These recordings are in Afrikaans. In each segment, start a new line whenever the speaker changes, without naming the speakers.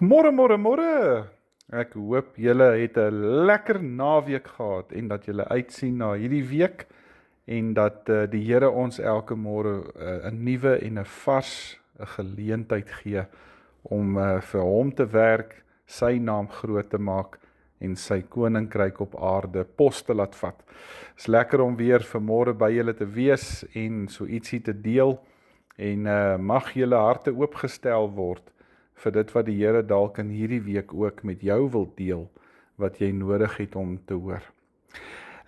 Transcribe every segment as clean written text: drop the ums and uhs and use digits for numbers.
Môre, môre, môre. Ek hoop julle het 'n lekker naweek gehad en dat julle uitsien na hierdie week en dat die Here ons elke môre 'n nuwe en 'n vars 'n geleentheid gee om vir hom te werk, sy naam groot te maak en sy koninkryk op aarde pos te laat vat. Is lekker om weer vanmôre by julle te wees en so ietsie te deel en mag julle harte oopgestel word vir dit wat die Here dalk in hierdie week ook met jou wil deel, wat jy nodig het om te hoor.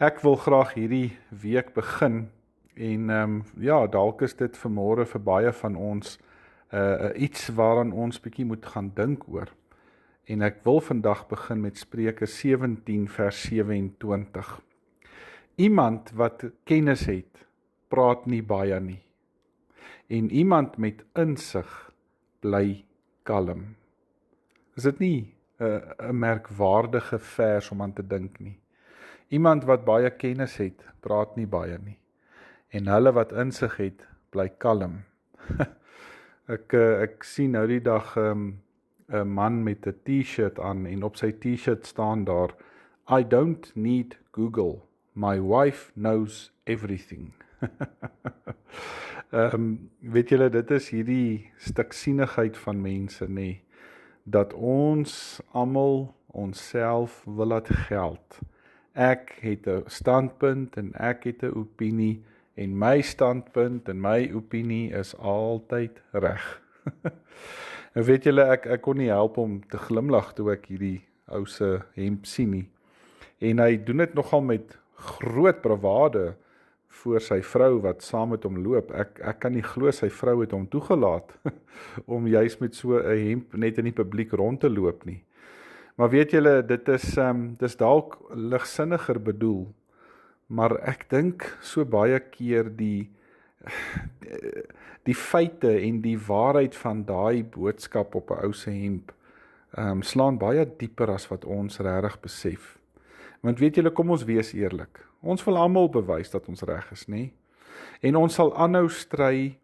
Ek wil graag hierdie week begin, en dalk is dit vanmôre vir baie van ons iets waaraan ons bietjie moet gaan dink oor. En ek wil vandag begin met Spreuke 17 vers 27. Iemand wat kennis het, praat nie baie nie. En iemand met insig bly kalm. Is dit nie 'n merkwaardige vers om aan te dink nie? Iemand wat baie kennis het, praat nie baie nie. En hulle wat insig het, bly kalm. Ek sien nou die dag 'n man met 'n T-shirt aan en op sy T-shirt staan daar: I don't need Google, my wife knows everything. Weet julle, dit is hierdie stiksinigheid van mense, nê, dat ons almal onsself wil laat geld. Ek het 'n standpunt en ek het 'n opinie en my standpunt en my opinie is altyd reg. En weet julle, ek kon nie help om te glimlag toe ek hierdie ou se hemp sien nie. En hy doen dit nogal met groot bravade voor sy vrou wat saam met hom loop. Ek kan nie glo sy vrou het hom toegelaat om juis met so 'n hemp net in die publiek rond te loop nie. Maar weet julle, dit is dalk ligsinniger bedoel, maar ek dink so baie keer die feite en die waarheid van daai boodskap op 'n ou se hemp slaan baie dieper as wat ons regtig besef. Want weet julle, kom ons wees eerlik. Ons wil almal bewys dat ons reg is, nê? En ons sal aanhou stry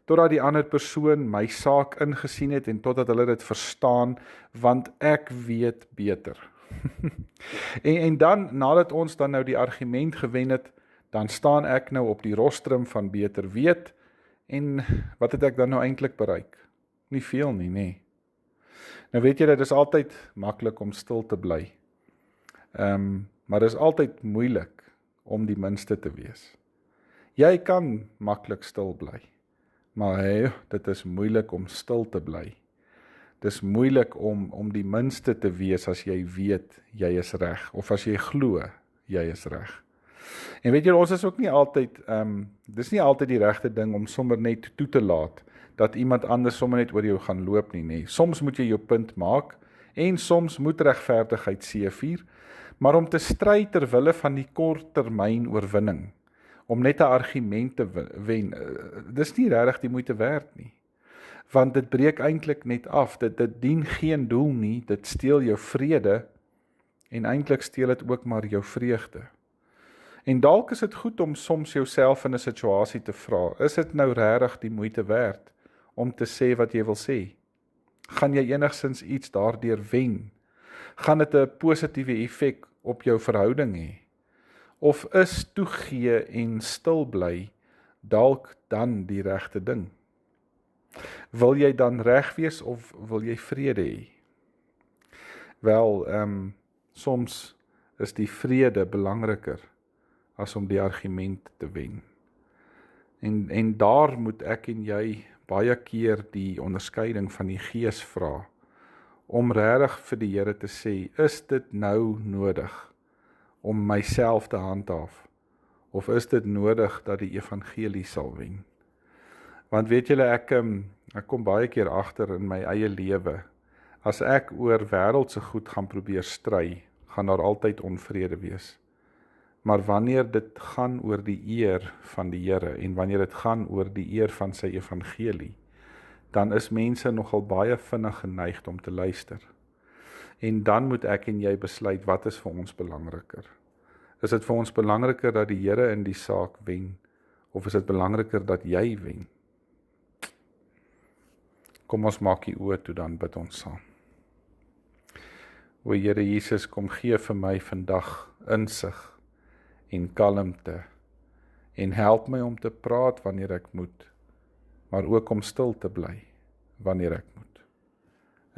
totdat die ander persoon my saak ingesien het en totdat hulle dit verstaan, want ek weet beter. en dan, nadat ons dan nou die argument gewen het, dan staan ek nou op die rostrum van beter weet, en wat het ek dan nou eintlik bereik? Nie veel nie, nê? Nou weet julle, dit is altyd maklik om stil te bly. Maar dit is altyd moeilik om die minste te wees. Jy kan maklik stil bly, maar dit is moeilik om stil te bly. Dit is moeilik om die minste te wees as jy weet jy is reg, of as jy glo jy is reg. En weet jy, ons is ook nie altyd, dis nie altyd die regte ding om sommer net toe te laat, dat iemand anders sommer net oor jou gaan loop nie, nee. Soms moet jy jou punt maak, en soms moet regverdigheid seëvier, maar om te stry ter wille van die korttermyn oorwinning, om net 'n argument te wen, dis nie regtig die moeite werd nie. Want dit breek eintlik net af, dit dien geen doel nie, dit steel jou vrede, en eintlik steel dit ook maar jou vreugde. En dalk is dit goed om soms jouself in 'n situasie te vra, is dit nou regtig die moeite werd om te sê wat jy wil sê? Gaan jy enigstens iets daardeur wen? Gaan dit 'n positiewe effek op jou verhouding hê? Of is toegee en stil bly dalk dan die regte ding? Wil jy dan reg wees of wil jy vrede hê? Wel, soms is die vrede belangriker as om die argument te wen. En daar moet ek en jy baie keer die onderskeiding van die Gees vra, om regtig vir die Here te sê, is dit nou nodig om myself te handhaaf, of is dit nodig dat die evangelie sal wen? Want weet julle, ek kom baie keer agter in my eie lewe, as ek oor wêreldse goed gaan probeer stry, gaan daar altyd onvrede wees. Maar wanneer dit gaan oor die eer van die Here, en wanneer dit gaan oor die eer van sy evangelie, dan is mense nogal baie vinnig geneigd om te luister. En dan moet ek en jy besluit, wat is vir ons belangriker? Is dit vir ons belangriker dat die Here in die saak wen, of is dit belangriker dat jy wen? Kom ons maak die oë toe, dan bid ons saam. O Here Jesus, kom gee vir my vandag insig en kalmte en help my om te praat wanneer ek moet, maar ook om stil te bly wanneer ek moet.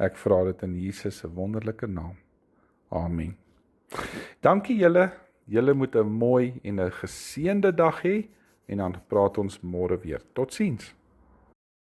Ek vra dit in Jesus se wonderlike naam. Amen. Dankie julle. Julle moet 'n mooi en 'n geseënde dag hê en dan praat ons môre weer. Totsiens.